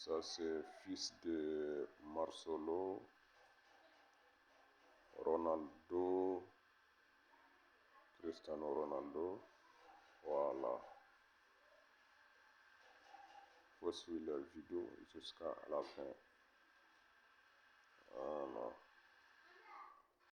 Ça, c'est fils de Marcelo, Ronaldo, Cristiano Ronaldo. Voilà. Faut suivre leur vidéo jusqu'à la fin. Voilà.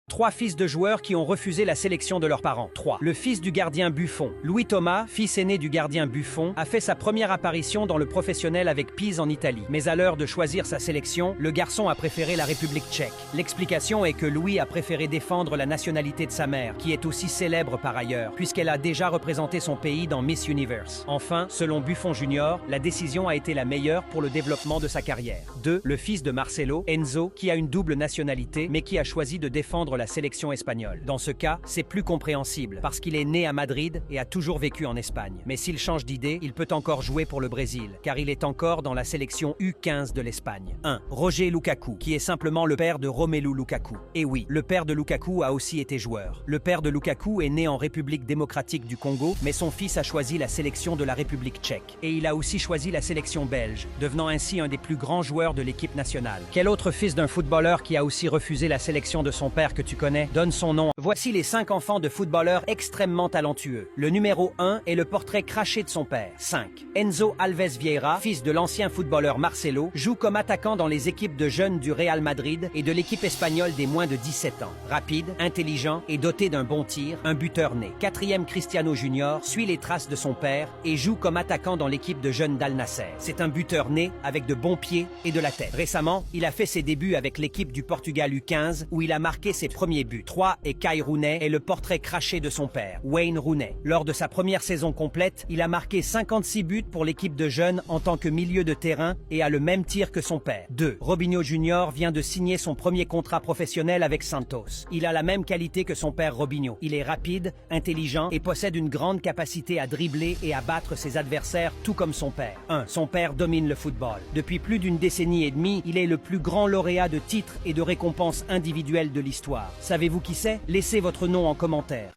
3 fils de joueurs qui ont refusé la sélection de leurs parents. 3. Le fils du gardien Buffon. Louis Thomas, fils aîné du gardien Buffon, a fait sa première apparition dans le professionnel avec Pise en Italie. Mais à l'heure de choisir sa sélection, le garçon a préféré la République tchèque. L'explication est que Louis a préféré défendre la nationalité de sa mère, qui est aussi célèbre par ailleurs, puisqu'elle a déjà représenté son pays dans Miss Universe. Enfin, selon Buffon Junior, la décision a été la meilleure pour le développement de sa carrière. 2. Le fils de Marcelo, Enzo, qui a une double nationalité, mais qui a choisi de défendre la sélection espagnole. Dans ce cas, c'est plus compréhensible, parce qu'il est né à Madrid et a toujours vécu en Espagne. Mais s'il change d'idée, il peut encore jouer pour le Brésil, car il est encore dans la sélection U15 de l'Espagne. 1. Roger Lukaku, qui est simplement le père de Romelu Lukaku. Et oui, le père de Lukaku a aussi été joueur. Le père de Lukaku est né en République démocratique du Congo, mais son fils a choisi la sélection de la République tchèque. Et il a aussi choisi la sélection belge, devenant ainsi un des plus grands joueurs de l'équipe nationale. Quel autre fils d'un footballeur qui a aussi refusé la sélection de son père que tu connais? Donne son nom. Voici les 5 enfants de footballeurs extrêmement talentueux. Le numéro 1 est le portrait craché de son père. 5. Enzo Alves Vieira, fils de l'ancien footballeur Marcelo, joue comme attaquant dans les équipes de jeunes du Real Madrid et de l'équipe espagnole des moins de 17 ans. Rapide, intelligent et doté d'un bon tir, un buteur né. 4e Cristiano Junior suit les traces de son père et joue comme attaquant dans l'équipe de jeunes d'Al Nasser. C'est un buteur né avec de bons pieds et de la tête. Récemment, il a fait ses débuts avec l'équipe du Portugal U15 où il a marqué ses premiers buts. 3. Et Kai Rooney est le portrait craché de son père, Wayne Rooney. Lors de sa première saison complète, il a marqué 56 buts pour l'équipe de jeunes en tant que milieu de terrain et a le même tir que son père. 2. Robinho Junior vient de signer son premier contrat professionnel avec Santos. Il a la même qualité que son père Robinho. Il est rapide, intelligent et possède une grande capacité à dribbler et à battre ses adversaires tout comme son père. 1. Son père domine le football. Depuis plus d'une décennie et demie, il est le plus grand lauréat de titres et de récompenses individuelles de l'histoire. Savez-vous qui c'est? Laissez votre nom en commentaire.